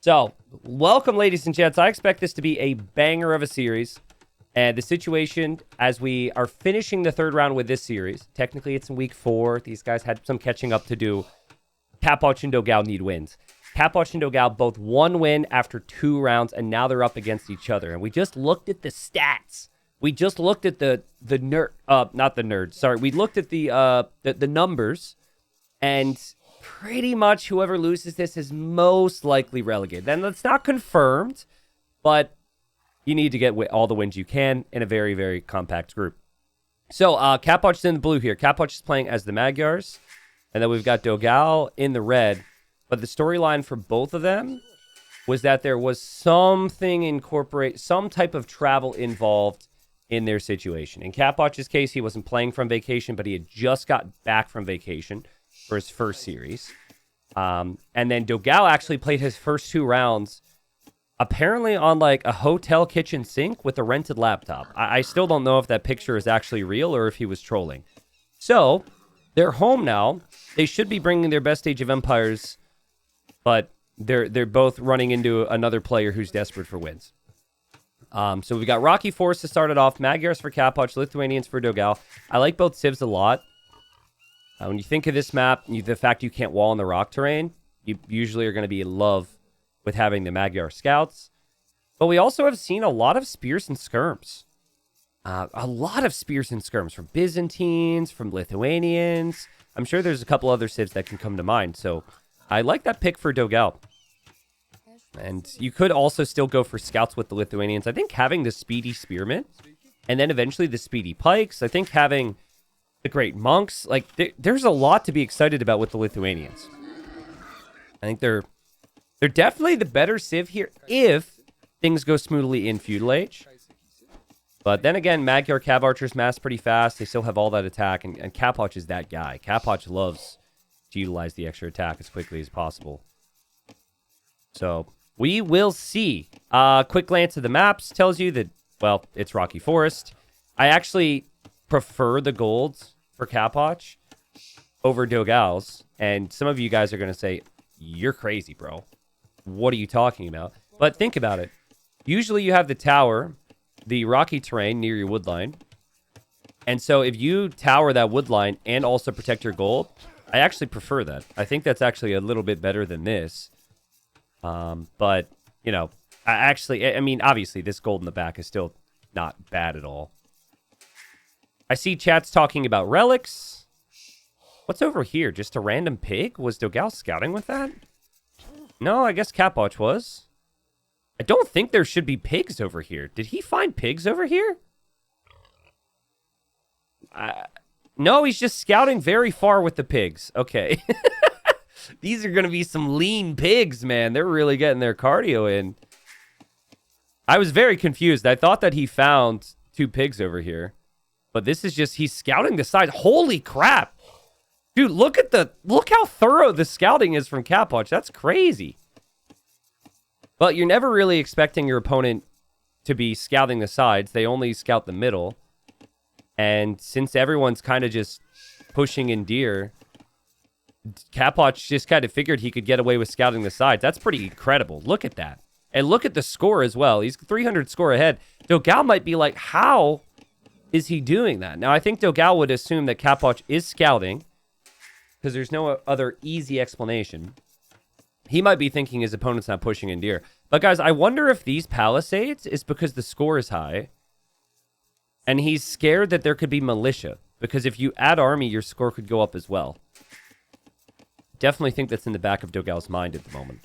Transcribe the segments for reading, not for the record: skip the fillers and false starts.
So, welcome, ladies and gents. I expect this to be a banger of a series. And the situation, as we are finishing the third round with this series, technically it's in week 4. These guys had some catching up to do. Capoch and Dogao need wins. Capoch and Dogao both 1 win after 2 rounds, and now they're up against each other. And we just looked at the stats. We just looked at the nerd, not the nerds. Sorry, we looked at the numbers, and pretty much whoever loses this is most likely relegated. Then that's not confirmed, but you need to get all the wins you can in a very, very compact group. So Capoch's in the blue here. Capoch is playing as the Magyars, and then we've got Dogao in the red. But the storyline for both of them was that there was some type of travel involved in their situation. In Capoch's case, he wasn't playing from vacation, but he had just got back from vacation for his first series. And then Dogao actually played his first 2 rounds apparently on like a hotel kitchen sink with a rented laptop. I still don't know if that picture is actually real or if he was trolling. So they're home now. They should be bringing their best Age of Empires, but they're both running into another player who's desperate for wins. So we got Rocky Force to start it off, Magyars for Capoch, Lithuanians for Dogao. I like both civs a lot. When you think of this map, the fact you can't wall in the rock terrain, you usually are going to be in love with having the Magyar scouts. But we also have seen a lot of spears and skirms. A lot of spears and skirms from Byzantines, from Lithuanians. I'm sure there's a couple other civs that can come to mind. So I like that pick for Dogao. And you could also still go for scouts with the Lithuanians. I think having the speedy spearmen and then eventually the speedy pikes. I think having the great monks. Like, there's a lot to be excited about with the Lithuanians. I think they're definitely the better civ here if things go smoothly in Feudal Age. But then again, Magyar Cav Archers mass pretty fast. They still have all that attack, and Capoch is that guy. Capoch loves to utilize the extra attack as quickly as possible. So we will see. Quick glance at the maps tells you that, well, it's Rocky Forest. I actually prefer the golds for Capoch over Dogao's. And some of you guys are going to say, you're crazy, bro. What are you talking about? But think about it. Usually you have the tower, the rocky terrain near your wood line. And so if you tower that wood line and also protect your gold, I actually prefer that. I think that's actually a little bit better than this. But, you know, I mean, obviously this gold in the back is still not bad at all. I see chats talking about relics. What's over here? Just a random pig? Was Dogao scouting with that? No, I guess Capoch was. I don't think there should be pigs over here. Did he find pigs over here? No, he's just scouting very far with the pigs. Okay. These are going to be some lean pigs, man. They're really getting their cardio in. I was very confused. I thought that he found 2 pigs over here. But this is just, he's scouting the side. Holy crap. Dude, look how thorough the scouting is from Capoch. That's crazy. But you're never really expecting your opponent to be scouting the sides. They only scout the middle. And since everyone's kind of just pushing in deer, Capoch just kind of figured he could get away with scouting the sides. That's pretty incredible. Look at that. And look at the score as well. He's 300 score ahead. Dogao might be like, how is he doing that? Now, I think Dogao would assume that Capoch is scouting because there's no other easy explanation. He might be thinking his opponent's not pushing in deer. But guys, I wonder if these palisades is because the score is high and he's scared that there could be militia, because if you add army, your score could go up as well. Definitely think that's in the back of Dogao's mind at the moment.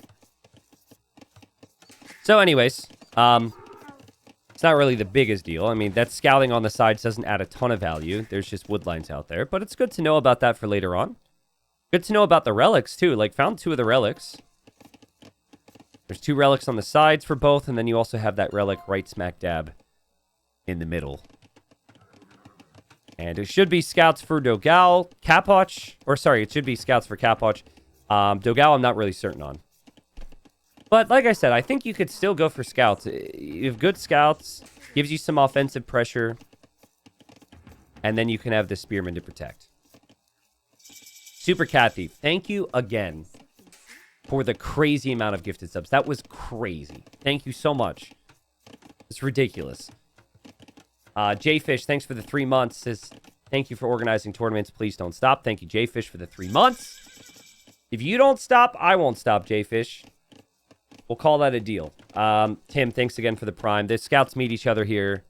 So anyways, it's not really the biggest deal. I mean, that scouting on the sides doesn't add a ton of value. There's just wood lines out there, but it's good to know about that for later on. Good to know about the relics too. Like, found 2 of the relics. There's 2 relics on the sides for both, and then you also have that relic right smack dab in the middle. And it should be scouts for Dogao, Capoch, or sorry, it should be scouts for Capoch. Dogao, I'm not really certain on. But like I said, I think you could still go for scouts. You have good scouts, gives you some offensive pressure, and then you can have the spearmen to protect. Super Cat Thief, thank you again. for the crazy amount of gifted subs. That was crazy. Thank you so much. It's ridiculous. Jfish, thanks for the 3 months. Says, thank you for organizing tournaments. Please don't stop. Thank you, Jfish, for the 3 months. If you don't stop, I won't stop, Jfish. We'll call that a deal. Tim, thanks again for the prime. The scouts meet each other here.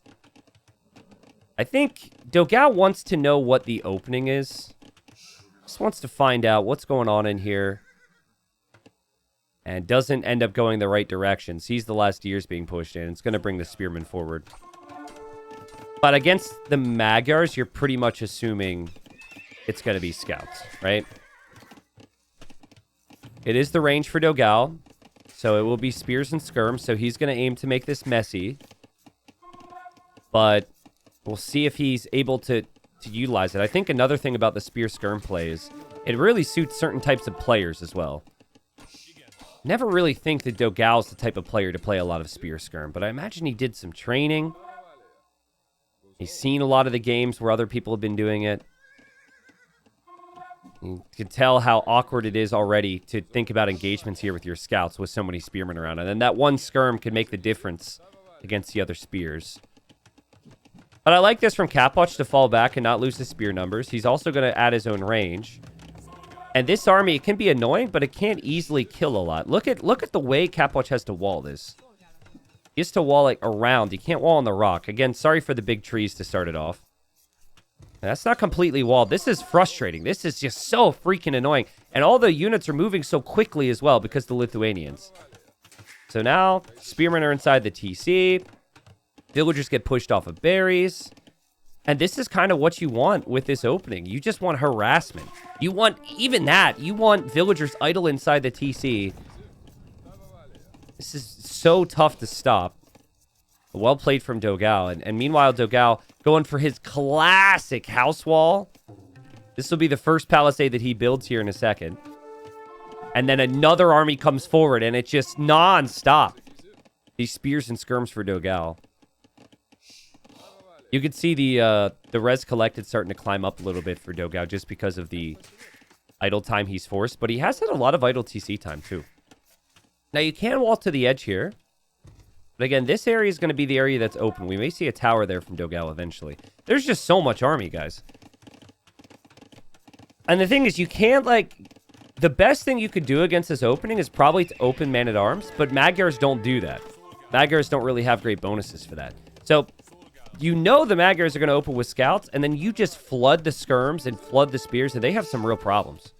I think Dogao wants to know what the opening is. Just wants to find out what's going on in here. And doesn't end up going the right direction. Sees the last years being pushed in. It's going to bring the spearmen forward. But against the Magyars, you're pretty much assuming it's going to be scouts, right? It is the range for Dogao. So it will be spears and skirms. So he's going to aim to make this messy. But we'll see if he's able to utilize it. I think another thing about the spear skirm play is it really suits certain types of players as well. Never really think that Dogao's the type of player to play a lot of spear skirm, but I imagine he did some training. He's seen a lot of the games where other people have been doing it. You can tell how awkward it is already to think about engagements here with your scouts with so many spearmen around. And then that one skirm could make the difference against the other spears. But I like this from Capoch to fall back and not lose his spear numbers. He's also going to add his own range. And this army, it can be annoying, but it can't easily kill a lot. Look at the way Capoch has to wall this. He has to wall it around. He can't wall on the rock. Again, sorry for the big trees to start it off. That's not completely walled. This is frustrating. This is just so freaking annoying. And all the units are moving so quickly as well because the Lithuanians. So now, spearmen are inside the TC. Villagers get pushed off of berries. And this is kind of what you want with this opening. You just want harassment. You want, even that, you want villagers idle inside the TC. This is so tough to stop. Well played from Dogao. And meanwhile, Dogao going for his classic house wall. This will be the first palisade that he builds here in a second. And then another army comes forward, and it's just non-stop. These spears and skirms for Dogao. You can see the res collected starting to climb up a little bit for Dogao just because of the idle time he's forced. But he has had a lot of idle TC time, too. Now, you can wall to the edge here. But again, this area is going to be the area that's open. We may see a tower there from Dogao eventually. There's just so much army, guys. And the thing is, you can't, like... The best thing you could do against this opening is probably to open man-at-arms. But Magyars don't do that. Magyars don't really have great bonuses for that. So... You know the Magyars are going to open with scouts, and then you just flood the skirms and flood the spears, and they have some real problems.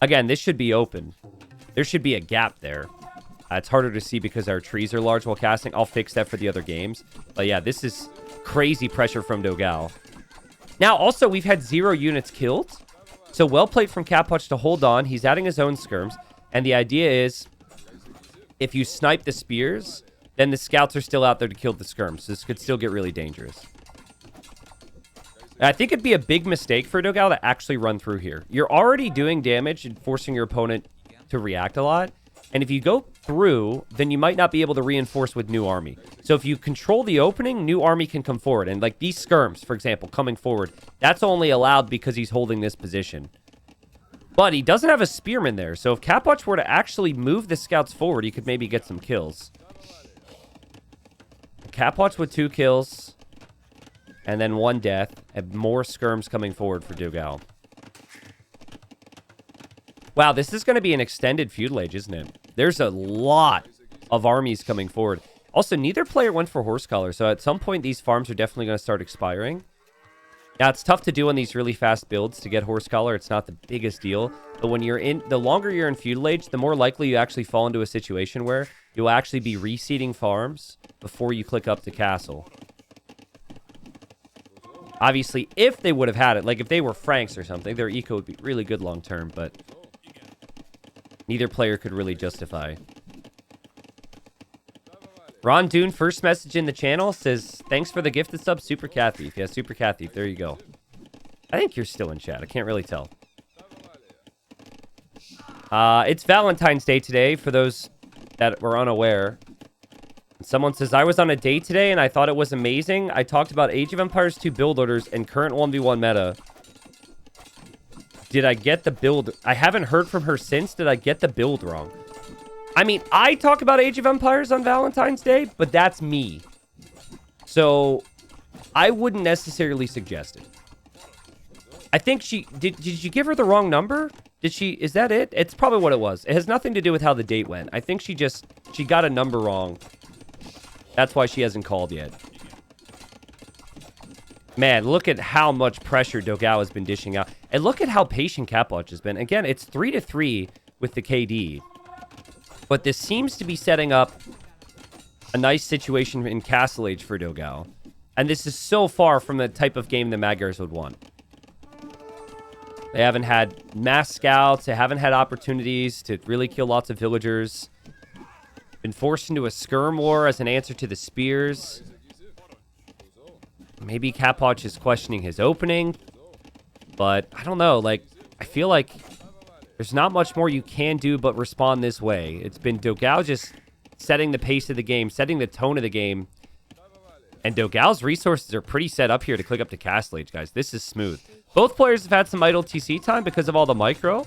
Again, this should be open. There should be a gap there. It's harder to see because our trees are large while casting. I'll fix that for the other games. But yeah, this is crazy pressure from Dogao. Now, also, we've had 0 units killed. So well played from Capoch to hold on. He's adding his own skirms. And the idea is, if you snipe the spears... then the scouts are still out there to kill the skirms. So this could still get really dangerous. And I think it'd be a big mistake for Dogao to actually run through here. You're already doing damage and forcing your opponent to react a lot. And if you go through, then you might not be able to reinforce with new army. So if you control the opening, new army can come forward. And like these skirms, for example, coming forward, that's only allowed because he's holding this position. But he doesn't have a spearman there. So if Capoch were to actually move the scouts forward, he could maybe get some kills. Capoch with 2 kills. And then 1 death. And more skirms coming forward for Dogao. Wow, this is going to be an extended feudal age, isn't it? There's a lot of armies coming forward. Also, neither player went for horse collar. So at some point, these farms are definitely going to start expiring. Now, it's tough to do on these really fast builds to get horse collar. It's not the biggest deal. But when you're in, the longer you're in feudal age, the more likely you actually fall into a situation where you'll actually be reseeding farms before you click up to castle. Obviously, if they would have had it, like if they were Franks or something, their eco would be really good long term, but neither player could really justify. Ron Dune, first message in the channel, says, thanks for the gifted sub, Super Cat Thief. Yeah, Super Cat Thief, there you go. I think you're still in chat. I can't really tell. It's Valentine's Day today, for those that were unaware. Someone says, I was on a date today and I thought it was amazing. I talked about Age of Empires 2 build orders and current 1v1 meta. did I get the build? I haven't heard from her since. Did I get the build wrong? I mean, I talk about Age of Empires on Valentine's Day, but that's me. So, I wouldn't necessarily suggest it. I think she... Did you give her the wrong number? Did she... Is that it? It's probably what it was. It has nothing to do with how the date went. I think she got a number wrong. That's why she hasn't called yet. Man, look at how much pressure Dogao has been dishing out. And look at how patient Capoch has been. Again, it's 3-3 with the KD. But this seems to be setting up a nice situation in Castle Age for Dogao. And this is so far from the type of game the Magyars would want. They haven't had mass scouts. They haven't had opportunities to really kill lots of villagers. Been forced into a skirm war as an answer to the spears. Maybe Capoch is questioning his opening. But I don't know. Like, I feel like there's not much more you can do but respond this way. It's been Dogao just setting the pace of the game, setting the tone of the game. And Dogao's resources are pretty set up here to click up to Castle Age, guys. This is smooth. Both players have had some idle TC time because of all the micro.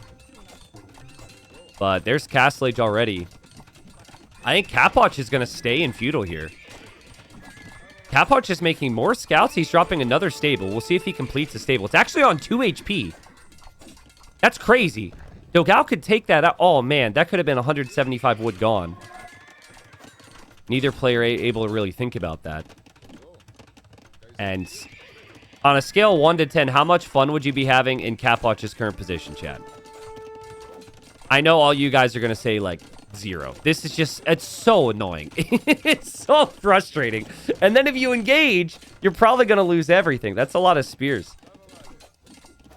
But there's Castle Age already. I think Capoch is going to stay in Feudal here. Capoch is making more scouts. He's dropping another stable. We'll see if he completes the stable. It's actually on 2 HP. That's crazy. Dogao could take that out. Oh, man. That could have been 175 wood gone. Neither player able to really think about that. And on a scale of 1 to 10, how much fun would you be having in Capoch's current position, chat? I know all you guys are going to say, like, 0. This is just, it's so annoying. It's so frustrating. And then if you engage, you're probably going to lose everything. That's a lot of spears.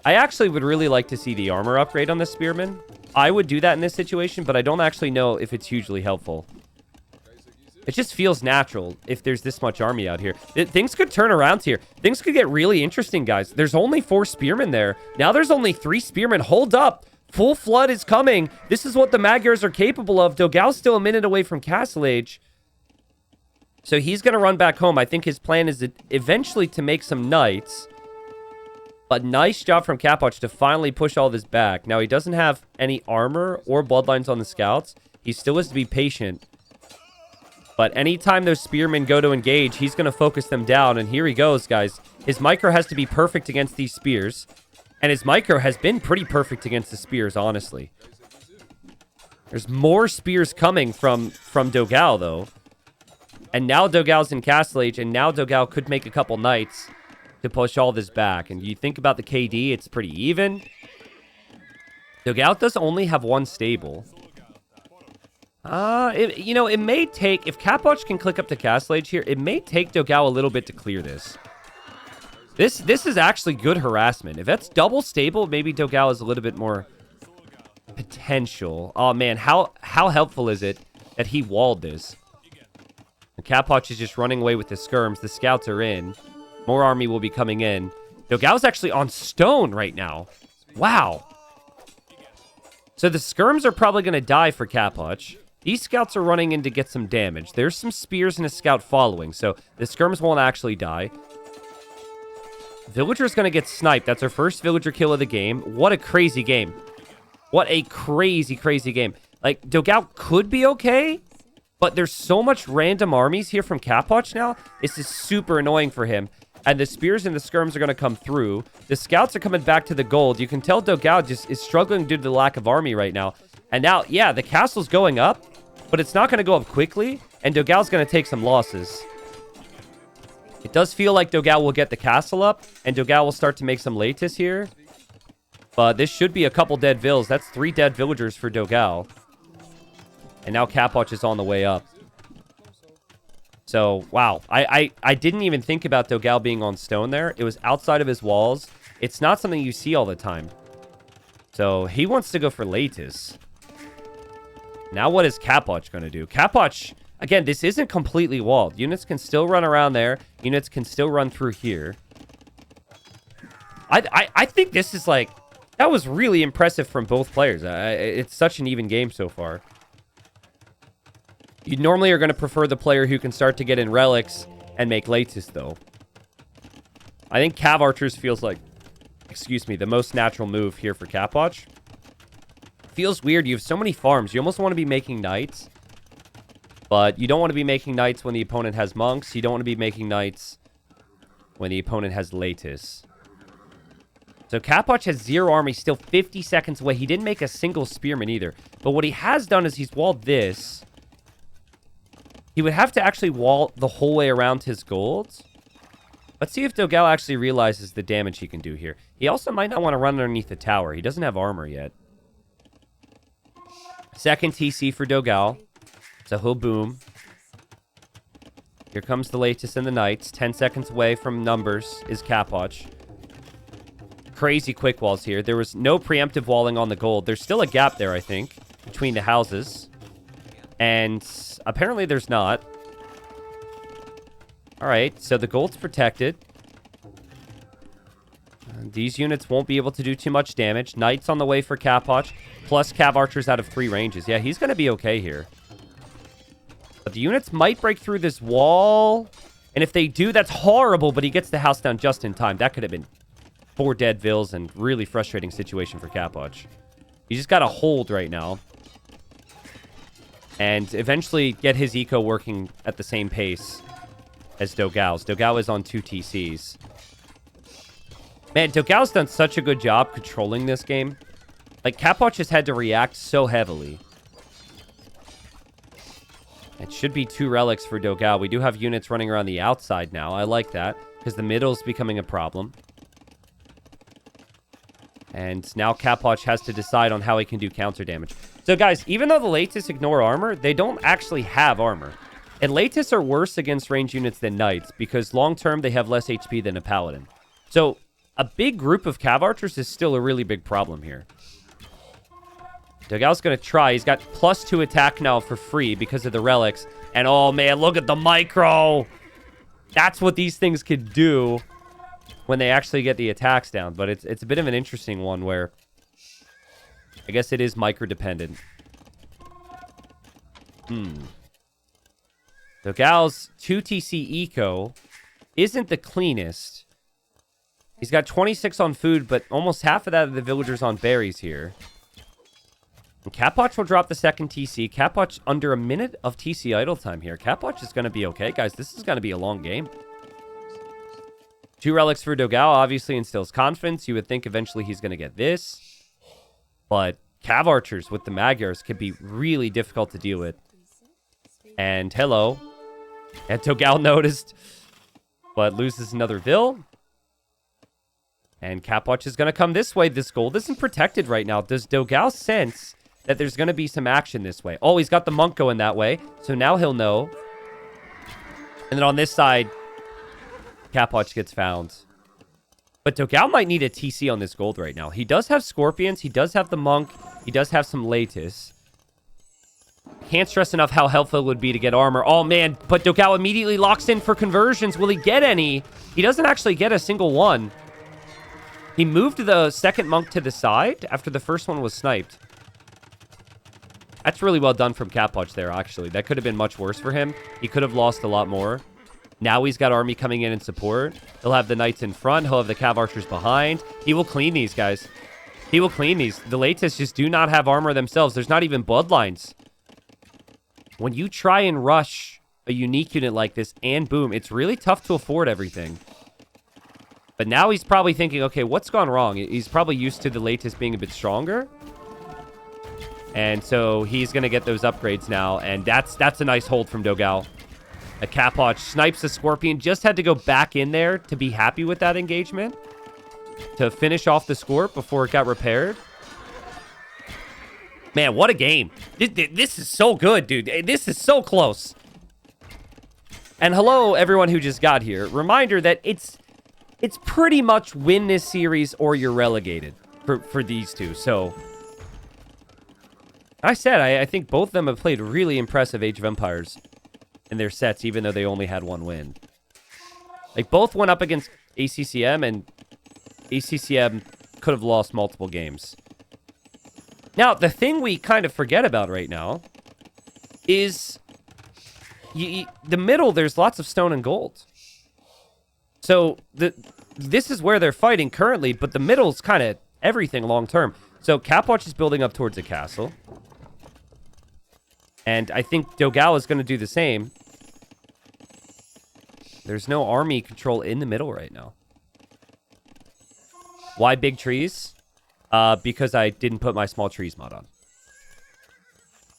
I actually would really like to see the armor upgrade on the spearman. I would do that in this situation, but I don't actually know if it's hugely helpful. It just feels natural if there's this much army out here. Things could turn around here. Things could get really interesting, guys. There's only 4 spearmen there. Now there's only 3 spearmen. Hold up. Full flood is coming. This is what the Magyars are capable of. Dogao's still a minute away from Castle Age. So he's going to run back home. I think his plan is eventually to make some knights. But nice job from Capoch to finally push all this back. Now, he doesn't have any armor or bloodlines on the scouts. He still has to be patient. But anytime those spearmen go to engage, he's going to focus them down. And here he goes, guys. His micro has to be perfect against these spears. And his micro has been pretty perfect against the spears, honestly. There's more spears coming from Dogao, though. And now Dogao's in Castle Age, and now Dogao could make a couple knights to push all this back. And you think about the KD, it's pretty even. Dogao does only have 1 stable. It may take... If Capoch can click up to Castle Age here, it may take Dogao a little bit to clear this. This is actually good harassment. If that's double stable, maybe Dogao is a little bit more potential. Oh, man, how helpful is it that he walled this? And Capoch is just running away with the skirms. The scouts are in. More army will be coming in. Dogao's actually on stone right now. Wow. So the skirms are probably going to die for Capoch. These scouts are running in to get some damage. There's some spears and a scout following, so the skirms won't actually die. Villager's going to get sniped. That's our first villager kill of the game. What a crazy game. What a crazy, crazy game. Like, Dogao could be okay, but there's so much random armies here from Capoch now. This is super annoying for him. And the spears and the skirms are going to come through. The scouts are coming back to the gold. You can tell Dogao just is struggling due to the lack of army right now. And now, yeah, the castle's going up, but it's not going to go up quickly. And Dogao's going to take some losses. It does feel like Dogao will get the castle up, and Dogao will start to make some Latis here. But this should be a couple dead vills. That's 3 dead villagers for Dogao. And now Capoch is on the way up. So, wow. I didn't even think about Dogao being on stone there. It was outside of his walls. It's not something you see all the time. So, he wants to go for Latis. Now what is Capoch going to do? Capoch... Again, this isn't completely walled. Units can still run around there. Units can still run through here. I think this is like... That was really impressive from both players. It's such an even game so far. You normally are going to prefer the player who can start to get in relics and make Latis, though. I think Cav Archers feels like excuse me, the most natural move here for Capoch. Feels weird. You have so many farms. You almost want to be making knights. But you don't want to be making knights when the opponent has monks. You don't want to be making knights when the opponent has Latis. So Capoch has 0 armor. He's still 50 seconds away. He didn't make a single spearman either. But what he has done is he's walled this. He would have to actually wall the whole way around his gold. Let's see if Dogao actually realizes the damage he can do here. He also might not want to run underneath the tower. He doesn't have armor yet. Second TC for Dogao. So he'll boom. Here comes the Latis and the Knights. 10 seconds away from numbers is Capoch. Crazy quick walls here. There was no preemptive walling on the gold. There's still a gap there, I think, between the houses. And apparently there's not. Alright, so the gold's protected. These units won't be able to do too much damage. Knights on the way for Capoch. Plus Cav Archers out of 3 ranges. Yeah, he's going to be okay here. But the units might break through this wall. And if they do, that's horrible. But he gets the house down just in time. That could have been 4 dead vills and really frustrating situation for Capoch. He just got a hold right now. And eventually get his eco working at the same pace as Dogao's. Dogao is on 2 TCs. Man, Dogao's done such a good job controlling this game. Like, Capoch has had to react so heavily. It should be 2 relics for Dogao. We do have units running around the outside now. I like that, because the middle's becoming a problem. And now Capoch has to decide on how he can do counter damage. So, guys, even though the Latis ignore armor, they don't actually have armor. And Latis are worse against range units than Knights, because long-term they have less HP than a Paladin. So, a big group of Cav Archers is still a really big problem here. Dogao's going to try. He's got +2 attack now for free because of the relics. And, oh, man, look at the micro! That's what these things could do when they actually get the attacks down. But it's a bit of an interesting one where I guess it is micro-dependent. Dogao's 2 TC eco isn't the cleanest. He's got 26 on food, but almost half of that of the villagers on berries here. And Capoch will drop the second TC. Capoch under a minute of TC idle time here. Capoch is going to be okay, guys. This is going to be a long game. 2 relics for Dogao obviously instills confidence. You would think eventually he's going to get this. But Cav Archers with the Magyars could be really difficult to deal with. And hello. And Dogao noticed, but loses another Vill. And Capoch is going to come this way. This gold isn't protected right now. Does Dogao sense that there's going to be some action this way? Oh, he's got the monk going that way. So now he'll know. And then on this side, Capoch gets found. But Dogao might need a TC on this gold right now. He does have scorpions. He does have the monk. He does have some Latis. Can't stress enough how helpful it would be to get armor. Oh, man. But Dogao immediately locks in for conversions. Will he get any? He doesn't actually get a single one. He moved the second monk to the side after the first one was sniped. That's really well done from Capoch there, actually. That could have been much worse for him. He could have lost a lot more. Now he's got army coming in support. He'll have the knights in front. He'll have the Cav Archers behind. He will clean these, guys. He will clean these. The Latis just do not have armor themselves. There's not even bloodlines. When you try and rush a unique unit like this and boom, it's really tough to afford everything. But now he's probably thinking, okay, what's gone wrong? He's probably used to the Latis being a bit stronger. And so he's going to get those upgrades now. And that's a nice hold from Dogao. A Capoch snipes a Scorpion. Just had to go back in there to be happy with that engagement. To finish off the Scorp before it got repaired. Man, what a game. This is so good, dude. This is so close. And hello, everyone who just got here. Reminder that it's pretty much win this series or you're relegated for these two. So, I said, I think both of them have played really impressive Age of Empires in their sets, even though they only had 1 win. Like, both went up against ACCM, and ACCM could have lost multiple games. Now, the thing we kind of forget about right now is the middle, there's lots of stone and gold. So, this is where they're fighting currently, but the middle's kind of everything long term. So Capoch is building up towards a castle. And I think Dogao is going to do the same. There's no army control in the middle right now. Why big trees? Because I didn't put my small trees mod on.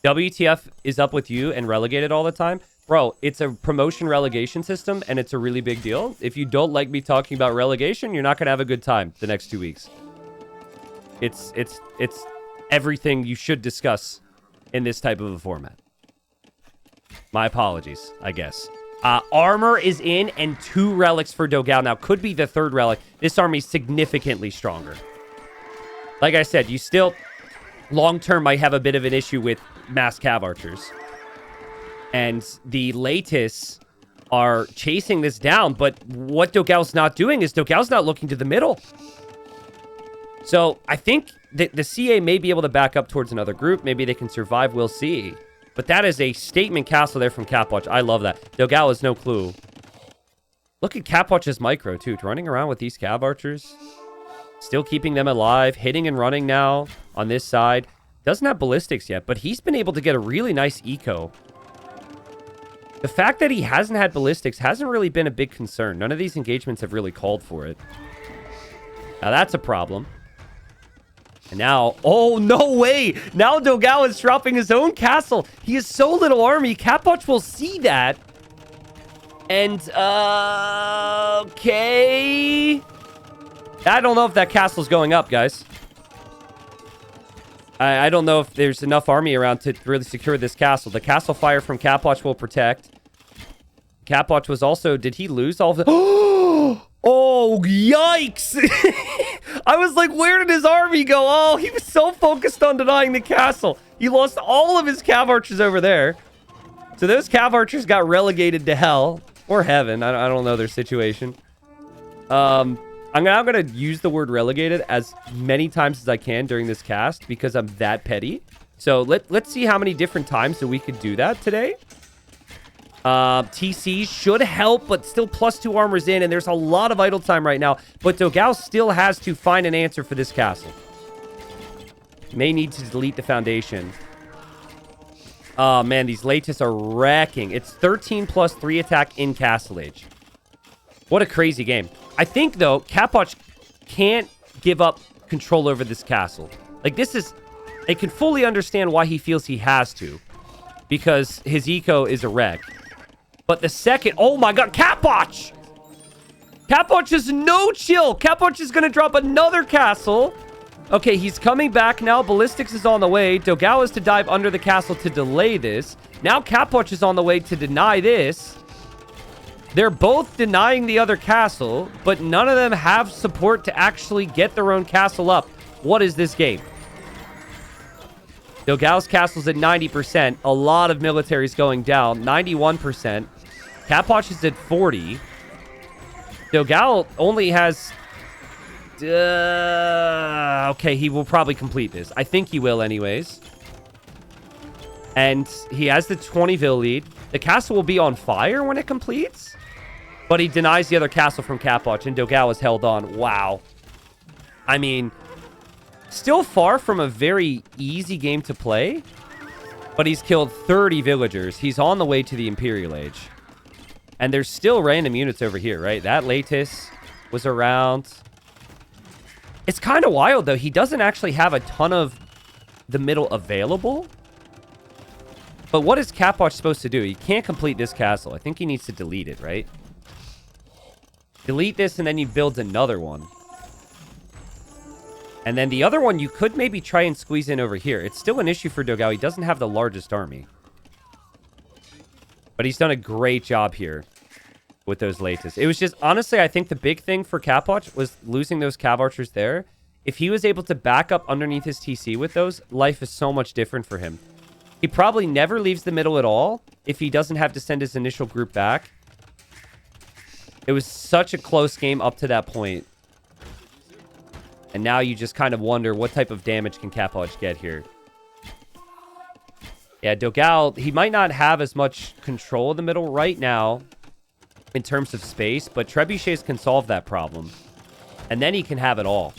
WTF is up with you and relegated all the time. Bro, it's a promotion relegation system, and it's a really big deal. If you don't like me talking about relegation, you're not going to have a good time the next 2 weeks. It's everything you should discuss in this type of a format. My apologies, I guess. Armor is in, and 2 relics for Dogao. Now, could be the 3rd relic. This army's significantly stronger. Like I said, you still, long-term, might have a bit of an issue with mass cav archers. And the Latis are chasing this down, but what Dogao's not doing is Dogao's not looking to the middle. So I think the CA may be able to back up towards another group. Maybe they can survive. We'll see. But that is a statement castle there from Capoch. I love that. Dogao has no clue. Look at Capoch's micro, too. Running around with these cav archers. Still keeping them alive. Hitting and running now on this side. Doesn't have ballistics yet, but he's been able to get a really nice eco. The fact that he hasn't had ballistics hasn't really been a big concern. None of these engagements have really called for it. Now that's a problem. And now, oh, no way. Now Dogao is dropping his own castle. He has so little army. Capoch will see that. And, okay. I don't know if that castle's going up, guys. I don't know if there's enough army around to really secure this castle. The castle fire from Capoch will protect. Capoch was also... Did he lose all of the... Oh, yikes! I was like, where did his army go? Oh, he was so focused on denying the castle. He lost all of his cav archers over there. So those cav archers got relegated to hell. Or heaven. I don't know their situation. I'm now going to use the word relegated as many times as I can during this cast because I'm that petty. So let's see how many different times that we could do that today. TC should help, but still +2 armors in, and there's a lot of idle time right now. But Dogao still has to find an answer for this castle. May need to delete the foundation. Oh, man, these Latis are wrecking. It's 13 plus 3 attack in Castle Age. What a crazy game. I think, though, Capoch can't give up control over this castle. Like, this is... I can fully understand why he feels he has to. Because his eco is a wreck. But the second... Oh, my God. Capoch! Capoch is no chill. Capoch is going to drop another castle. Okay, he's coming back now. Ballistics is on the way. Dogao is to dive under the castle to delay this. Now Capoch is on the way to deny this. They're both denying the other castle, but none of them have support to actually get their own castle up. What is this game? Dogao's castle's at 90%. A lot of military's going down. 91%. Capoch is at 40. Dogao only has... okay, he will probably complete this. I think he will anyways. And he has the 20 lead. The castle will be on fire when it completes. But he denies the other castle from Capoch, and Dogao is held on. Wow. I mean, still far from a very easy game to play. But he's killed 30 villagers. He's on the way to the Imperial Age. And there's still random units over here, right? That Latis was around. It's kind of wild, though. He doesn't actually have a ton of the middle available. But what is Capoch supposed to do? He can't complete this castle. I think he needs to delete it, right? Delete this, and then he builds another one. And then the other one, you could maybe try and squeeze in over here. It's still an issue for Dogao. He doesn't have the largest army. But he's done a great job here with those Latis. It was just, honestly, I think the big thing for Capoch was losing those cav archers there. If he was able to back up underneath his TC with those, life is so much different for him. He probably never leaves the middle at all if he doesn't have to send his initial group back. It was such a close game up to that point. And now you just kind of wonder what type of damage can Capoch get here. Yeah, Dogao, he might not have as much control of the middle right now. in terms of space, but trebuchets can solve that problem. And then he can have it all.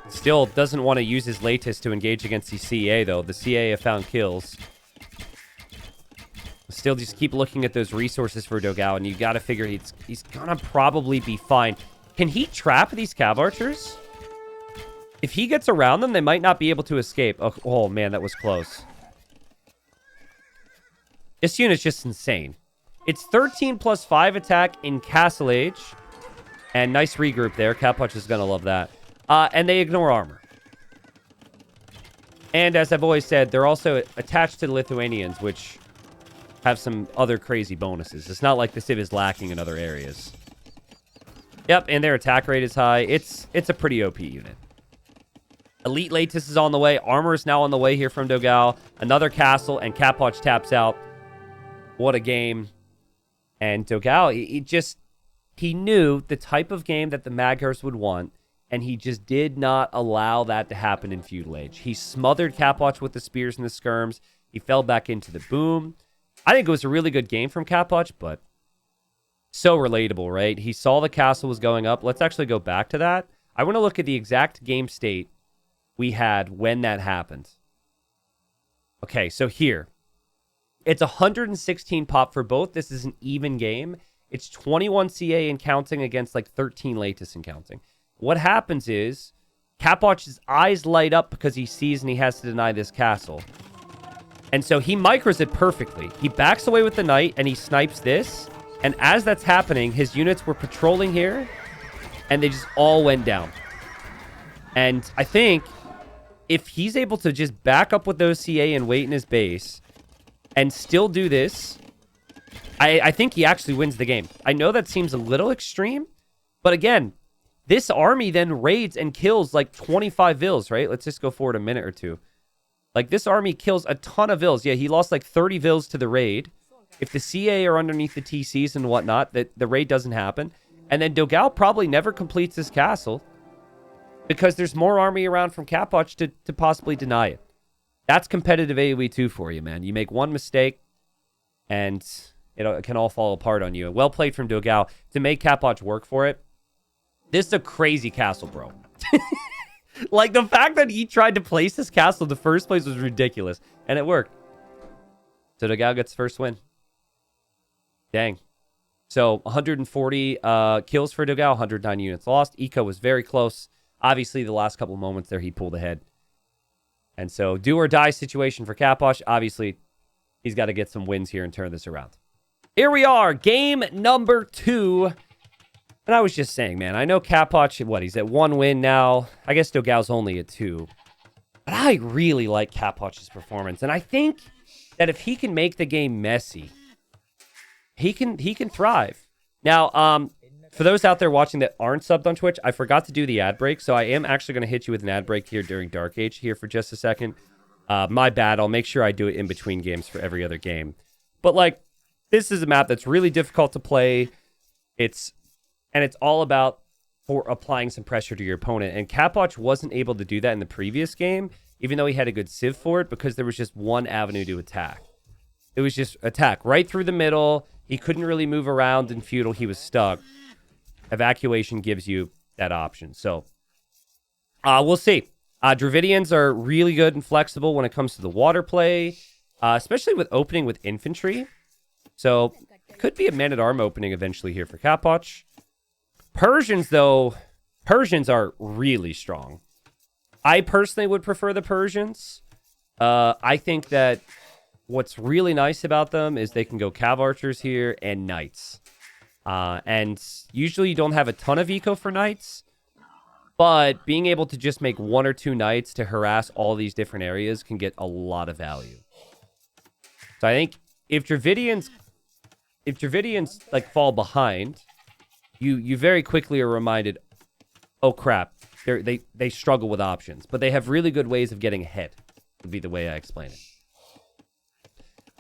Still doesn't want to use his latest to engage against the CA, though. The CA have found kills. Still just keep looking at those resources for Dogao, and you got to figure he's going to probably be fine. Can he trap these cav archers? If he gets around them, they might not be able to escape. Oh man, that was close. This unit's just insane. It's 13 plus 5 attack in Castle Age. And nice regroup there. Capoch is going to love that. And they ignore armor. And as I've always said, they're also attached to the Lithuanians, which have some other crazy bonuses. It's not like the Civ is lacking in other areas. Yep, and their attack rate is high. It's a pretty OP unit. Elite Latus is on the way. Armor is now on the way here from Dogao. Another castle, and Capoch taps out. What a game. And Dogao, he knew the type of game that the Magyars would want, and he just did not allow that to happen in Feudal Age. He smothered Capoch with the spears and the skirms. He fell back into the boom. I think it was a really good game from Capoch, but so relatable, right? He saw the castle was going up. Let's actually go back to that. I want to look at the exact game state we had when that happened. Okay, so here. It's 116 pop for both. This is an even game. It's 21 CA and counting against like 13 Latus and counting. What happens is Capoch's eyes light up because he sees and he has to deny this castle. And so he micros it perfectly. He backs away with the knight and he snipes this. And as that's happening, his units were patrolling here and they just all went down. And I think if he's able to just back up with those CA and wait in his base and still do this, I think he actually wins the game. I know that seems a little extreme, but again, this army then raids and kills like 25 vills, right? Let's just go forward a minute or two. Like, this army kills a ton of vills. Yeah, he lost like 30 vills to the raid. If the CA are underneath the TCs and whatnot, the raid doesn't happen. And then Dogao probably never completes his castle because there's more army around from Capoch to possibly deny it. That's competitive AoE 2 for you, man. You make one mistake, and it can all fall apart on you. Well played from Dogao to make Capoch work for it. This is a crazy castle, bro. Like, the fact that he tried to place this castle in the first place was ridiculous, and it worked. So Dogao gets first win. Dang. So 140 kills for Dogao, 109 units lost. Eco was very close. Obviously, the last couple of moments there, he pulled ahead. And so, do or die situation for Capoch. Obviously, he's got to get some wins here and turn this around. Here we are, game number 2. And I was just saying, man, I know Capoch, he's at 1 win now. I guess Dogao's only at 2. But I really like Capoch's performance. And I think that if he can make the game messy, he can thrive. Now, for those out there watching that aren't subbed on Twitch, I forgot to do the ad break. So I am actually going to hit you with an ad break here during Dark Age here for just a second. My bad. I'll make sure I do it in between games for every other game. But, like, this is a map that's really difficult to play. It's all about applying some pressure to your opponent. And Capoch wasn't able to do that in the previous game, even though he had a good civ for it, because there was just one avenue to attack. It was just attack right through the middle. He couldn't really move around in Feudal. He was stuck. Evacuation gives you that option. So, we'll see. Dravidians are really good and flexible when it comes to the water play, especially with opening with infantry. So, could be a man-at-arm opening eventually here for Capoch. Persians, though, are really strong. I personally would prefer the Persians. I think that what's really nice about them is they can go cav archers here and knights. And usually you don't have a ton of eco for knights, but being able to just make 1 or 2 knights to harass all these different areas can get a lot of value. So I think if Dravidians like fall behind, you very quickly are reminded, oh crap, they struggle with options, but they have really good ways of getting ahead, would be the way I explain it.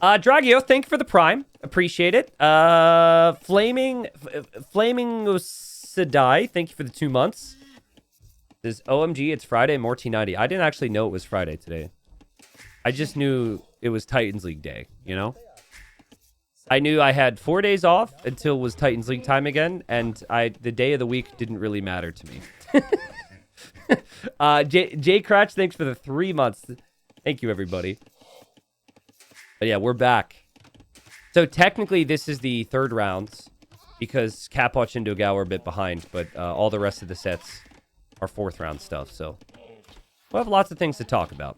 Dragio, thank you for the prime. Appreciate it. Flaming Sedai, thank you for the 2 months. Says, OMG, it's Friday, Morty 90. I didn't actually know it was Friday today. I just knew it was Titans League day, you know? I knew I had 4 days off until it was Titans League time again, and the day of the week didn't really matter to me. Jay Cratch, thanks for the 3 months. Thank you, everybody. But yeah, we're back. So technically, this is the third round because Capoch and Dogao are a bit behind, but all the rest of the sets are fourth round stuff. So we'll have lots of things to talk about.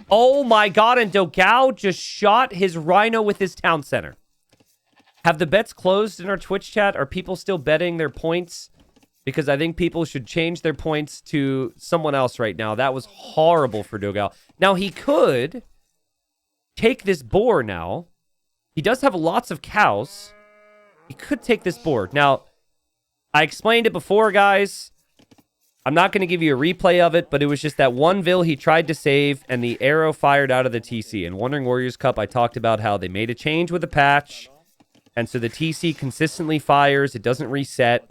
Oh my god, and Dogao just shot his Rhino with his town center. Have the bets closed in our Twitch chat? Are people still betting their points? Because I think people should change their points to someone else right now. That was horrible for Dogao. Now, he could take this boar now. He does have lots of cows. He could take this boar. Now, I explained it before, guys. I'm not going to give you a replay of it, but it was just that one Vil he tried to save, and the arrow fired out of the TC. In Wandering Warriors Cup, I talked about how they made a change with the patch, and so the TC consistently fires. It doesn't reset.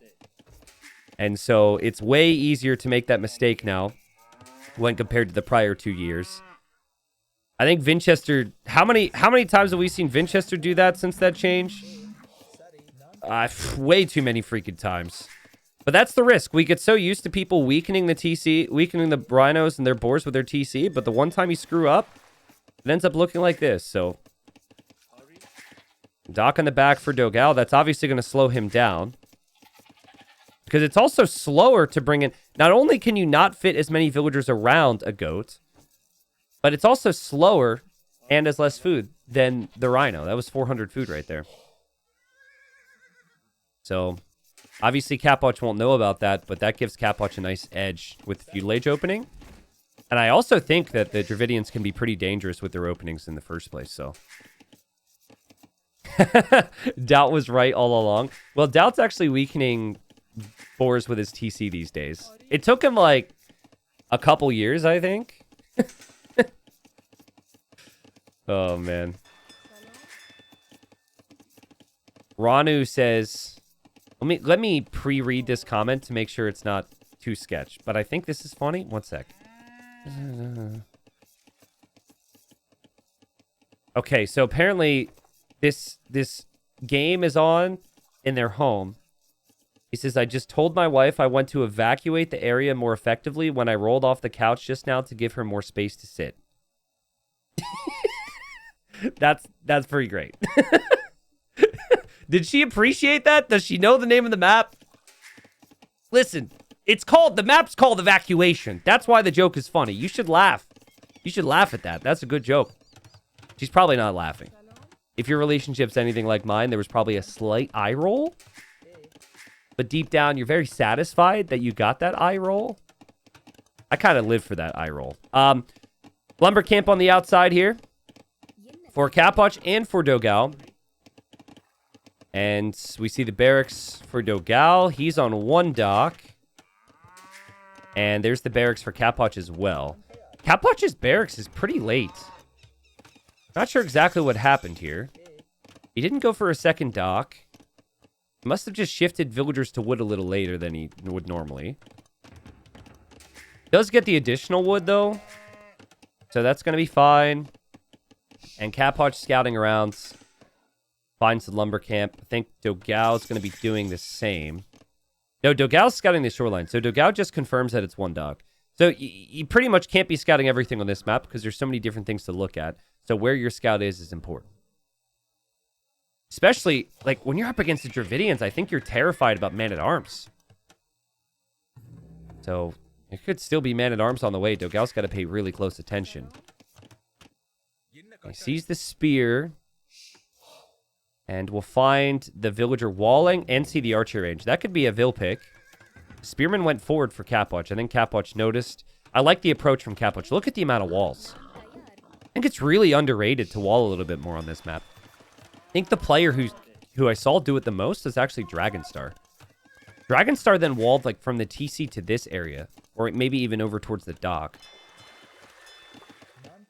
And so it's way easier to make that mistake now when compared to the prior 2 years. I think Vinchester... How many times have we seen Vinchester do that since that change? Way too many freaking times. But that's the risk. We get so used to people weakening the TC, weakening the Rhinos and their boars with their TC, but the one time you screw up, it ends up looking like this. So, Dock on the back for Dogao. That's obviously going to slow him down. Because it's also slower to bring in... Not only can you not fit as many villagers around a goat, but it's also slower and has less food than the Rhino. That was 400 food right there. So, obviously Capoch won't know about that, but that gives Capoch a nice edge with Feudal Age opening. And I also think that the Dravidians can be pretty dangerous with their openings in the first place, so... Doubt was right all along. Well, Doubt's actually weakening boars with his TC these days. It took him like a couple years, I think. Oh man. Ranu says, let me pre-read this comment to make sure it's not too sketch, but I think this is funny. One sec. Okay, so apparently this game is on in their home. He says, I just told my wife I want to evacuate the area more effectively when I rolled off the couch just now to give her more space to sit. That's pretty great. Did she appreciate that? Does she know the name of the map? Listen, the map's called Evacuation. That's why the joke is funny. You should laugh. You should laugh at that. That's a good joke. She's probably not laughing. If your relationship's anything like mine, there was probably a slight eye roll. But deep down, you're very satisfied that you got that eye roll. I kind of live for that eye roll. Lumber camp on the outside here. For Capoch and for Dogao. And we see the barracks for Dogao. He's on one dock. And there's the barracks for Capoch as well. Capoch's barracks is pretty late. Not sure exactly what happened here. He didn't go for a second dock. Must have just shifted villagers to wood a little later than he would normally. Does get the additional wood, though. So that's going to be fine. And Capoch scouting around. Finds the lumber camp. I think Dogao's going to be doing the same. No, Dogao's scouting the shoreline. So Dogao just confirms that it's one dock. So you pretty much can't be scouting everything on this map because there's so many different things to look at. So where your scout is important. Especially, like, when you're up against the Dravidians, I think you're terrified about man-at-arms. So, it could still be man-at-arms on the way. Dogao's got to pay really close attention. He sees the spear. And we'll find the villager walling and see the archer range. That could be a Vil pick. Spearman went forward for Capoch. I think Capoch noticed. I like the approach from Capoch. Look at the amount of walls. I think it's really underrated to wall a little bit more on this map. I think the player who I saw do it the most is actually Dragonstar. Dragonstar then walled like from the TC to this area, or maybe even over towards the dock.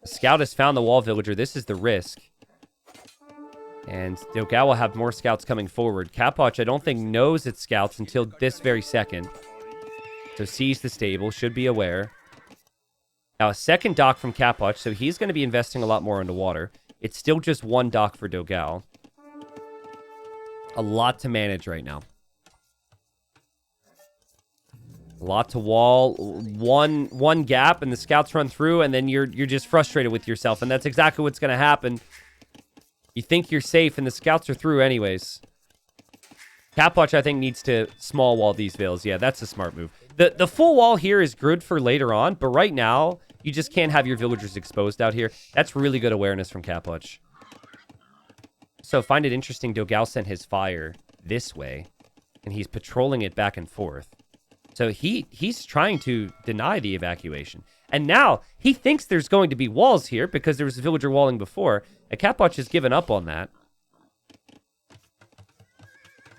The scout has found the wall villager. This is the risk. And Dogao will have more scouts coming forward. Capoch, I don't think, knows it's scouts until this very second. So sees the stable, should be aware. Now a second dock from Capoch, so he's going to be investing a lot more into water. It's still just one dock for Dogao. A lot to manage right now. A lot to wall. One gap, and the scouts run through, and then you're just frustrated with yourself, and that's exactly what's going to happen. You think you're safe, and the scouts are through anyways. Capoch, I think, needs to small wall these vills. Yeah, that's a smart move. The full wall here is good for later on, but right now, you just can't have your villagers exposed out here. That's really good awareness from Capoch. So, find it interesting, Dogao sent his fire this way, and he's patrolling it back and forth. So, he's trying to deny the evacuation. And now, he thinks there's going to be walls here because there was a villager walling before, and Capoch has given up on that.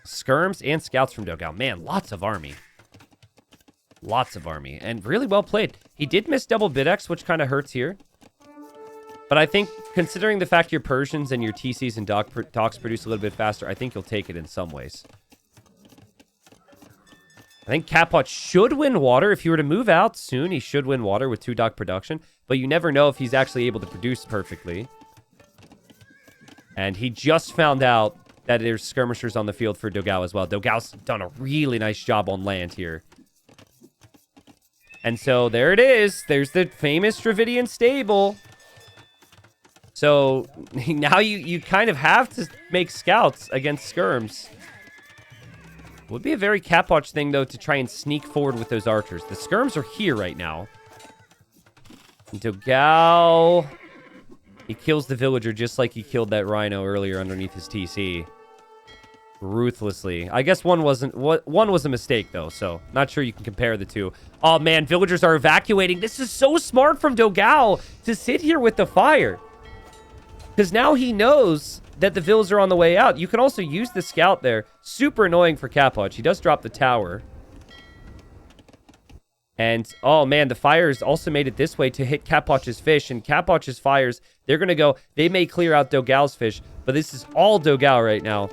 Skirms and scouts from Dogao. Man, lots of army. Lots of army. And really well played. He did miss double Bidex, which kind of hurts here. But I think, considering the fact your Persians and your TCs and Docs produce a little bit faster, I think you'll take it in some ways. I think Capoch should win water. If he were to move out soon, he should win water with 2 Doc production. But you never know if he's actually able to produce perfectly. And he just found out that there's skirmishers on the field for Dogao as well. Dogao's done a really nice job on land here. And so there it is. There's the famous Dravidian stable. So now you kind of have to make scouts against skirms. Would be a very Capoch thing, though, to try and sneak forward with those archers. The skirms are here right now. Dogao, he kills the villager just like he killed that rhino earlier underneath his TC. Ruthlessly. I guess one was a mistake, though, so not sure you can compare the two. Oh, man, villagers are evacuating. This is so smart from Dogao to sit here with the fire. Because now he knows that the vills are on the way out. You can also use the scout there. Super annoying for Capoch. He does drop the tower. And, oh, man, the fires also made it this way to hit Capoch's fish. And Capoch's fires, they're going to go... They may clear out Dogao's fish, but this is all Dogao right now.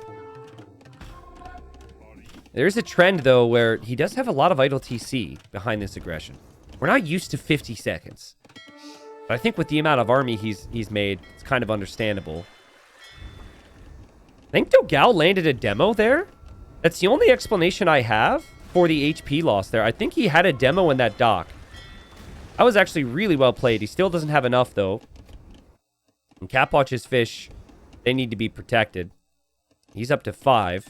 There's a trend, though, where he does have a lot of idle TC behind this aggression. We're not used to 50 seconds. But I think with the amount of army he's made, it's kind of understandable. I think Dogao landed a demo there. That's the only explanation I have for the HP loss there. I think he had a demo in that dock. That was actually really well played. He still doesn't have enough, though. And Capoch's fish, they need to be protected. He's up to 5.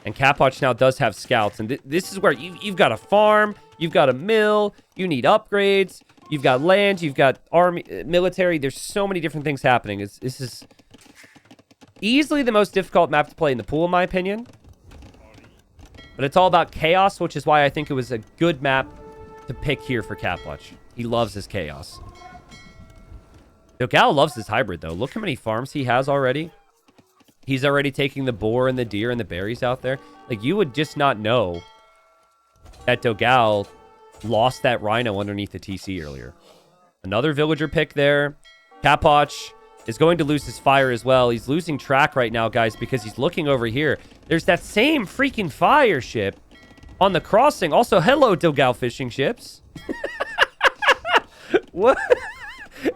And Capoch now does have scouts. And this is where you've got a farm, you've got a mill, you need upgrades, you've got land, you've got army, military. There's so many different things happening. This is easily the most difficult map to play in the pool, in my opinion. But it's all about chaos, which is why I think it was a good map to pick here for Capoch. He loves his chaos. Dogao loves his hybrid, though. Look how many farms he has already. He's already taking the boar and the deer and the berries out there. Like, you would just not know that Dogao lost that rhino underneath the TC earlier. Another villager pick there. Capoch is going to lose his fire as well. He's losing track right now, guys, because he's looking over here. There's that same freaking fire ship on the crossing. Also, hello, Dogao fishing ships. What?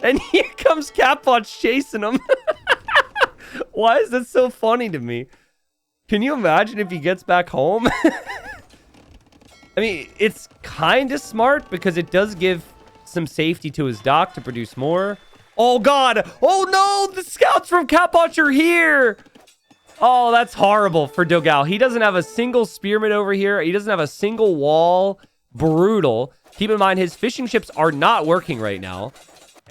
And here comes Capoch chasing him. Why is that so funny to me? Can you imagine if he gets back home? I mean, it's kind of smart because it does give some safety to his dock to produce more. Oh, God. Oh, no. The scouts from Capoch are here. Oh, that's horrible for Dogao. He doesn't have a single spearman over here. He doesn't have a single wall. Brutal. Keep in mind, his fishing ships are not working right now.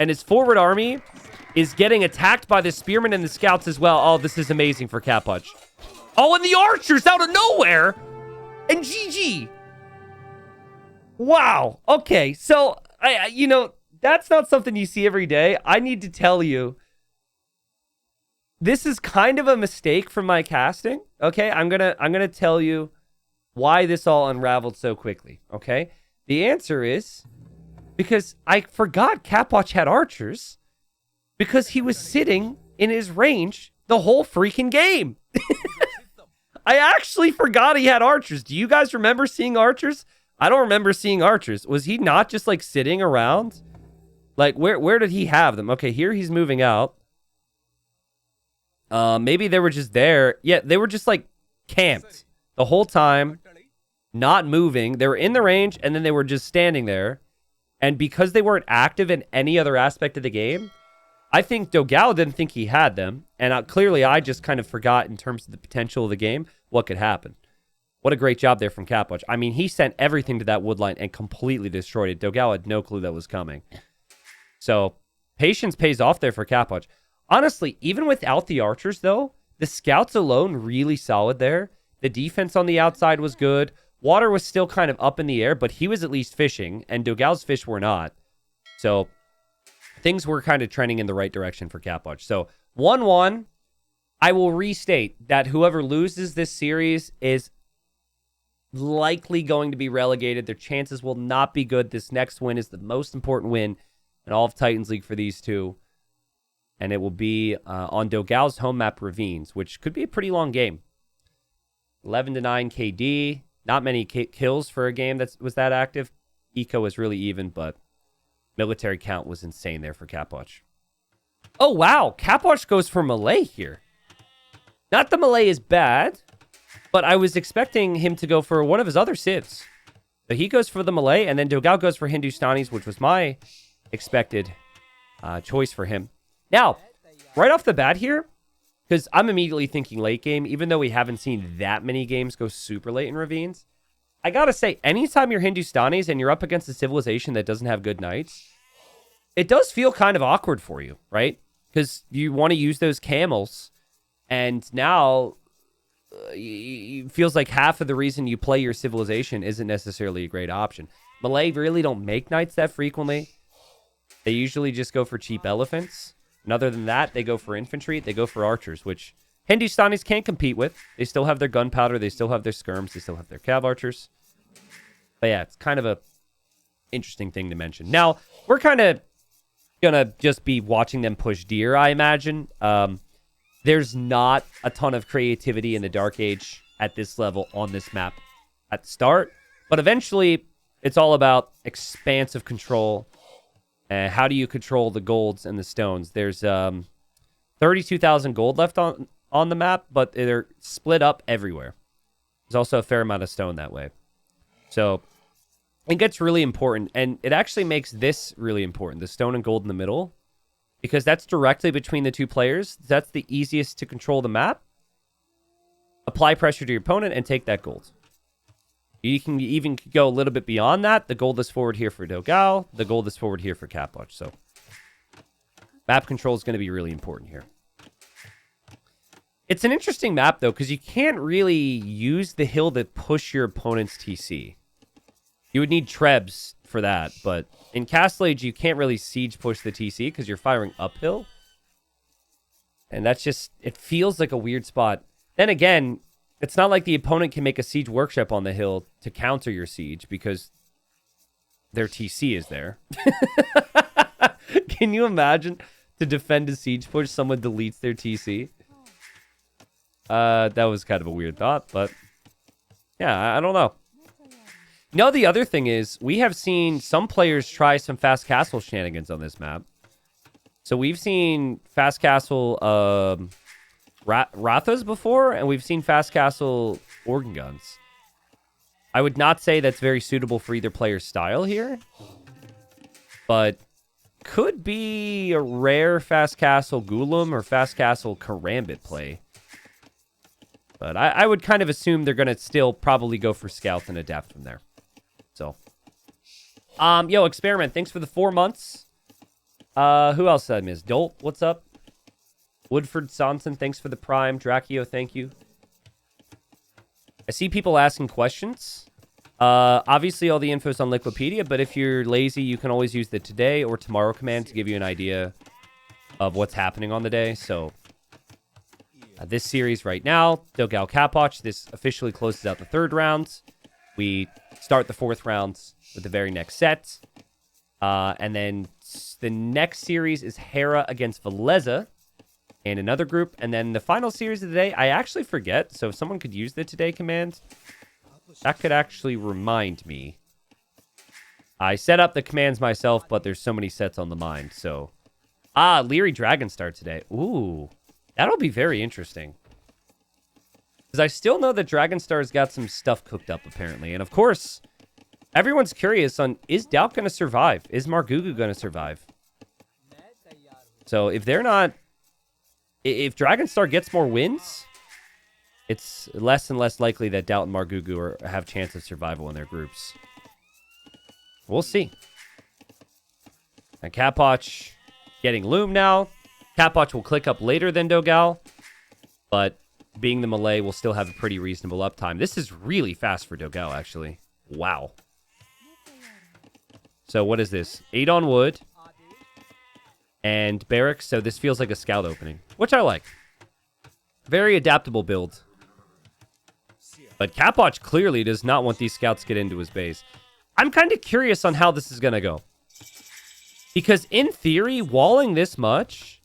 And his forward army is getting attacked by the spearmen and the scouts as well. Oh, this is amazing for Capoch. Oh, and the archers out of nowhere. And GG. Wow. Okay, so, you know, that's not something you see every day. I need to tell you, this is kind of a mistake from my casting. Okay, I'm gonna tell you why this all unraveled so quickly. Okay, the answer is because I forgot Capoch had archers because he was sitting in his range the whole freaking game. I actually forgot he had archers. Do you guys remember seeing archers? I don't remember seeing archers. Was he not just like sitting around? Like where did he have them? Okay, here he's moving out. Maybe they were just there. Yeah, they were just like camped the whole time, not moving. They were in the range, and then they were just standing there. And because they weren't active in any other aspect of the game, I think Dogao didn't think he had them. And clearly, I just kind of forgot in terms of the potential of the game what could happen. What a great job there from Capoch. I mean, he sent everything to that wood line and completely destroyed it. Dogao had no clue that was coming. So, patience pays off there for Capoch. Honestly, even without the archers, though, the scouts alone really solid there. The defense on the outside was good. Water was still kind of up in the air, but he was at least fishing, and Dogao's fish were not. So, things were kind of trending in the right direction for Capoch. So, 1-1. I will restate that whoever loses this series is likely going to be relegated. Their chances will not be good. This next win is the most important win in all of Titans League for these two. And it will be on Dogao's home map, Ravines, which could be a pretty long game. 11-9 KD. Not many kills for a game that was that active. Eco was really even, but military count was insane there for Capoch. Oh, wow. Capoch goes for Malay here. Not that Malay is bad, but I was expecting him to go for one of his other civs. So he goes for the Malay, and then Dogao goes for Hindustanis, which was my expected choice for him. Now, right off the bat here, because I'm immediately thinking late game, even though we haven't seen that many games go super late in Ravines, I gotta say, anytime you're Hindustanis and you're up against a civilization that doesn't have good knights, it does feel kind of awkward for you, right? Because you want to use those camels, and now it feels like half of the reason you play your civilization isn't necessarily a great option. Malay really don't make knights that frequently. They usually just go for cheap elephants. And other than that, they go for infantry. They go for archers, which Hindustanis can't compete with. They still have their gunpowder. They still have their skirms. They still have their cav archers. But yeah, it's kind of a interesting thing to mention. Now, we're kind of going to just be watching them push deer, I imagine. There's not a ton of creativity in the Dark Age at this level on this map at the start. But eventually, it's all about expansive control. How do you control the golds and the stones? There's 32,000 gold left on the map, but they're split up everywhere. There's also a fair amount of stone that way. So it gets really important, and it actually makes this really important, the stone and gold in the middle, because that's directly between the two players. That's the easiest to control the map. Apply pressure to your opponent and take that gold. You can even go a little bit beyond that. The gold is forward here for Dogao. The gold is forward here for Capoch. So map control is going to be really important here. It's an interesting map, though, because you can't really use the hill to push your opponent's TC. You would need trebs for that, but in Castle Age, you can't really siege push the TC because you're firing uphill. And that's just, it feels like a weird spot. Then again, it's not like the opponent can make a siege workshop on the hill to counter your siege because their TC is there. Can you imagine to defend a siege push, someone deletes their TC? That was kind of a weird thought, but yeah, I don't know. No, the other thing is we have seen some players try some fast castle shenanigans on this map. So we've seen fast castle Rathas before, and we've seen fast castle organ guns. I would not say that's very suitable for either player's style here, but could be a rare fast castle Gulam or fast castle Karambit play. But I would kind of assume they're going to still probably go for scouts and adapt from there. So, yo, Experiment, thanks for the 4 months. Who else did I miss? Doal, what's up? Woodford Sonson, thanks for the Prime. Dracchio, thank you. I see people asking questions. Obviously, all the info is on Liquipedia, but if you're lazy, you can always use the today or tomorrow command to give you an idea of what's happening on the day. So, this series right now, Dogao Capoch, this officially closes out the third round. We start the fourth round with the very next set. And then the next series is Hera against Valeza in another group. And then the final series of the day, I actually forget. So if someone could use the today command, that could actually remind me. I set up the commands myself, but there's so many sets on the mind. So, Leary Dragon start today. Ooh, That'll be very interesting. Because I still know that Dragonstar's got some stuff cooked up, apparently. And of course, everyone's curious on, is Doal going to survive? Is Margugu going to survive? So if they're not... If Dragonstar gets more wins, it's less and less likely that Doal and Margugu have chance of survival in their groups. We'll see. And Capoch getting Loom now. Capoch will click up later than Dogao, but being the Malay will still have a pretty reasonable uptime. This is really fast for Dogao, actually. Wow. So what is this? 8 on wood and barracks. So this feels like a scout opening, which I like. Very adaptable build. But Capoch clearly does not want these scouts to get into his base. I'm kind of curious on how this is going to go. Because in theory, walling this much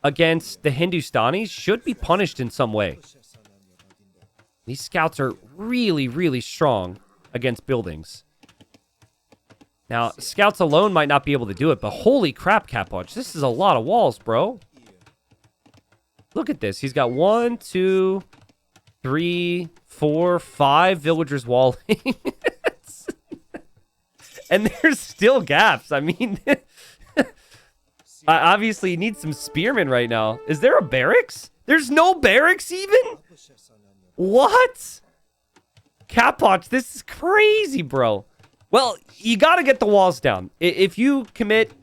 against the Hindustanis should be punished in some way. These scouts are really, really strong against buildings. Now, scouts alone might not be able to do it, but holy crap, Capoch. This is a lot of walls, bro. Look at this. He's got 1, 2, 3, 4, 5 villagers walling. And there's still gaps. I mean, I obviously need some spearmen right now. Is there a barracks? There's no barracks even? What? Capoch, this is crazy, bro. Well, you got to get the walls down. If you commit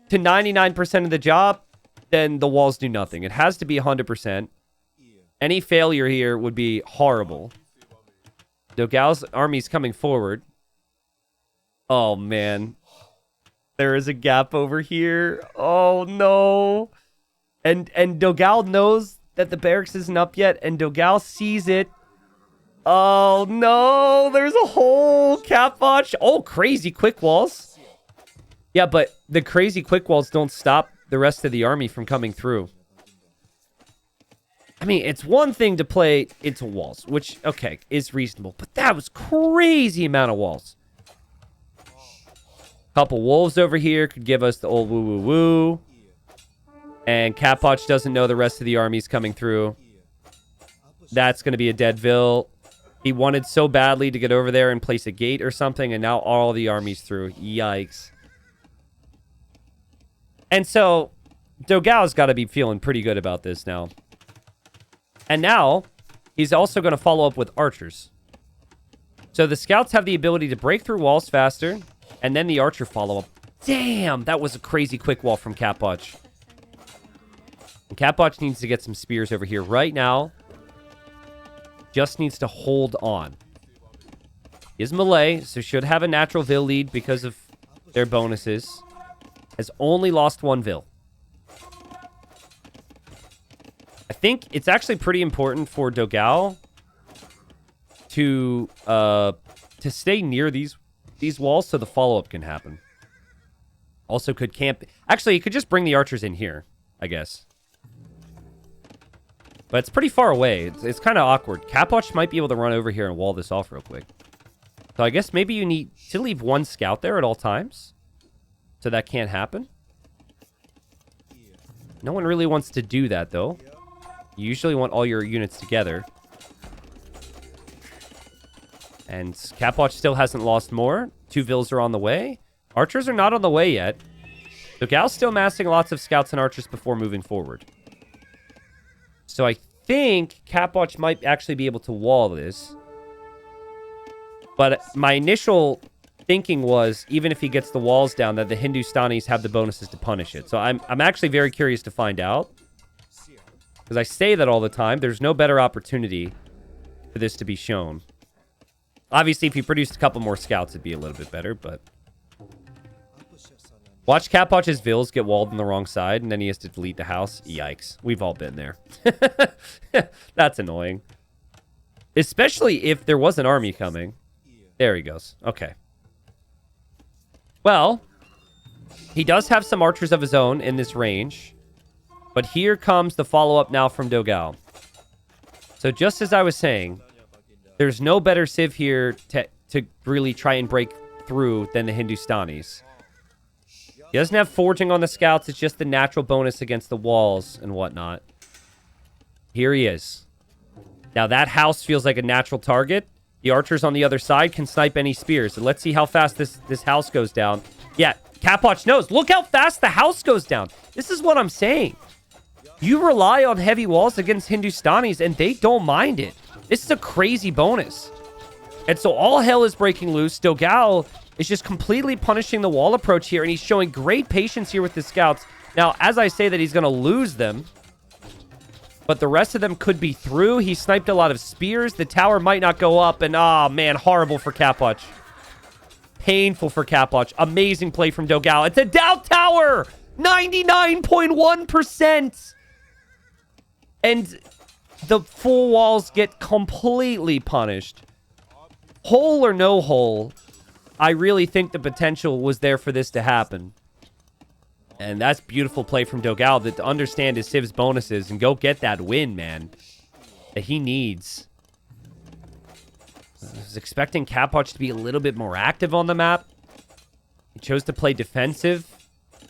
to 99% of the job, then the walls do nothing. It has to be 100%. Any failure here would be horrible. Dogao's army's coming forward. Oh, man. There is a gap over here. Oh, no. And Dogao knows that the barracks isn't up yet, and Dogao sees it. Oh, no. There's a hole. Capoch. Oh, crazy quick walls. Yeah, but the crazy quick walls don't stop the rest of the army from coming through. I mean, it's one thing to play into walls, which, okay, is reasonable. But that was crazy amount of walls. Couple wolves over here could give us the old woo-woo-woo. And Capoch doesn't know the rest of the army's coming through. That's going to be a dead vill. He wanted so badly to get over there and place a gate or something, and now all the army's through. Yikes. And so, Dogao's got to be feeling pretty good about this now. And now, he's also going to follow up with archers. So the scouts have the ability to break through walls faster, and then the archer follow-up. Damn, that was a crazy quick wall from Capoch. And Capoch needs to get some spears over here right now. Just needs to hold on. He is Malay, so should have a natural vill lead because of their bonuses. Has only lost 1 vill. I think it's actually pretty important for Dogao to stay near these walls so the follow-up can happen. Also could camp... Actually, he could just bring the archers in here, I guess. But it's pretty far away. It's kind of awkward. Capoch might be able to run over here and wall this off real quick. So I guess maybe you need to leave 1 scout there at all times. So that can't happen. No one really wants to do that, though. You usually want all your units together. And Capoch still hasn't lost more. 2 vills are on the way. Archers are not on the way yet. Dogao's still massing lots of scouts and archers before moving forward. So I think Capoch might actually be able to wall this. But my initial thinking was, even if he gets the walls down, that the Hindustanis have the bonuses to punish it. So I'm actually very curious to find out. Because I say that all the time. There's no better opportunity for this to be shown. Obviously, if he produced a couple more scouts, it'd be a little bit better, but... Watch Capoch's vills get walled on the wrong side, and then he has to delete the house. Yikes. We've all been there. That's annoying. Especially if there was an army coming. There he goes. Okay. Well, he does have some archers of his own in this range. But here comes the follow-up now from Dogao. So just as I was saying, there's no better civ here to really try and break through than the Hindustanis. He doesn't have forging on the scouts. It's just the natural bonus against the walls and whatnot. Here he is. Now that house feels like a natural target. The archers on the other side can snipe any spears. So let's see how fast this house goes down. Yeah, Capoch knows. Look how fast the house goes down. This is what I'm saying. You rely on heavy walls against Hindustanis, and they don't mind it. This is a crazy bonus. And so all hell is breaking loose. Dogao is just completely punishing the wall approach here, and he's showing great patience here with the scouts. Now, as I say that, he's going to lose them. But the rest of them could be through. He sniped a lot of spears. The tower might not go up. And, oh, man, horrible for Capoch. Painful for Capoch. Amazing play from Dogao. It's a doubt tower! 99.1%! And the full walls get completely punished. Hole or no hole, I really think the potential was there for this to happen. And that's beautiful play from Dogao to understand his Civ's bonuses and go get that win, man, that he needs. I was expecting Capoch to be a little bit more active on the map. He chose to play defensive,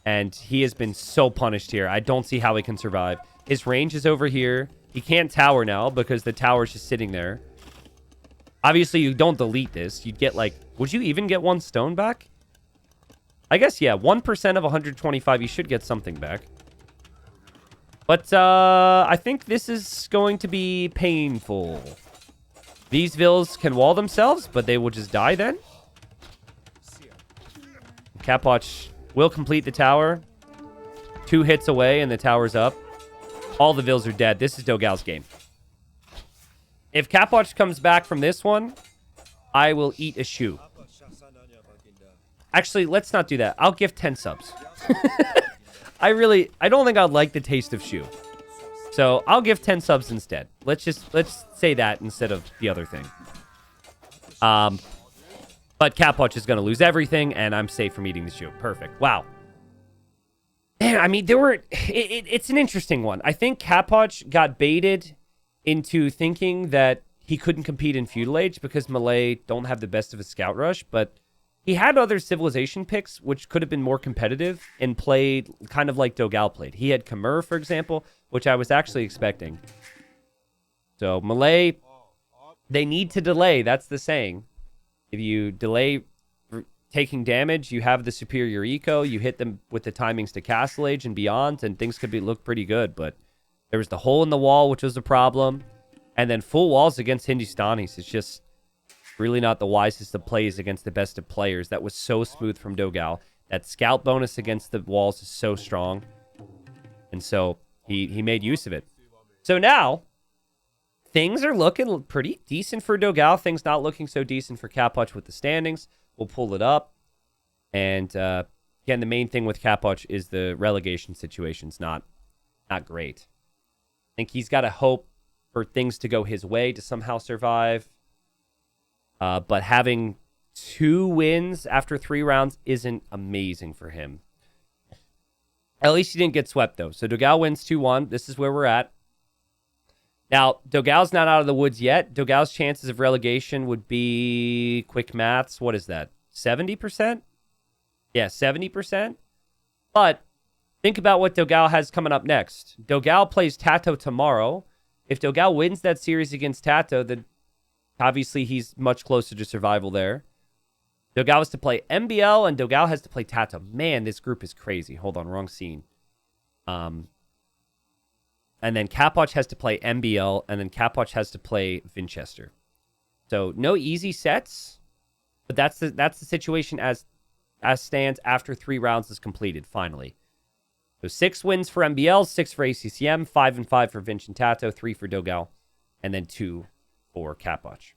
and he has been so punished here. I don't see how he can survive. His range is over here. He can't tower now because the tower's just sitting there. Obviously, you don't delete this. You'd get, like... Would you even get 1 stone back? I guess, yeah, 1% of 125, you should get something back. But, I think this is going to be painful. These vills can wall themselves, but they will just die then. Capoch will complete the tower. 2 hits away, and the tower's up. All the vills are dead. This is Dogao's game. If Capoch comes back from this one, I will eat a shoe. Actually, let's not do that. I'll give 10 subs. I don't think I'd like the taste of shoe. So I'll give 10 subs instead. Let's say that instead of the other thing. But Capoch is going to lose everything, and I'm safe from eating the shoe. Perfect. Wow. Man, I mean, it's an interesting one. I think Capoch got baited into thinking that he couldn't compete in Feudal Age because Malay don't have the best of a scout rush, but he had other civilization picks which could have been more competitive and played kind of like Dogao played. He had Khmer, for example, which I was actually expecting. So Malay, they need to delay. That's the saying. If you delay taking damage, you have the superior eco. You hit them with the timings to Castle Age and beyond, and things could look pretty good. But there was the hole in the wall, which was a problem. And then full walls against Hindustanis. It's just really not the wisest of plays against the best of players. That was so smooth from Dogao. That scout bonus against the walls is so strong. And so he made use of it. So now, things are looking pretty decent for Dogao. Things not looking so decent for Capoch with the standings. We'll pull it up. And again, the main thing with Capoch is the relegation situation's not great. I think he's got to hope for things to go his way to somehow survive. But having 2 wins after 3 rounds isn't amazing for him. At least he didn't get swept, though. So Dogao wins 2-1. This is where we're at. Now, Dogao's not out of the woods yet. Dogao's chances of relegation would be, quick maths, what is that? 70%? Yeah, 70%. But think about what Dogao has coming up next. Dogao plays Tato tomorrow. If Dogao wins that series against Tato, then obviously he's much closer to survival there. Dogao has to play MBL, and Dogao has to play Tato. Man, this group is crazy. Hold on, wrong scene. And then Capoch has to play MBL, and then Capoch has to play Winchester. So no easy sets, but that's the situation as stands after 3 rounds is completed, finally. So 6 wins for MBL, 6 for ACCM, 5 and 5 for Vinch and Tato, 3 for Dogao, and then 2 for Capoch.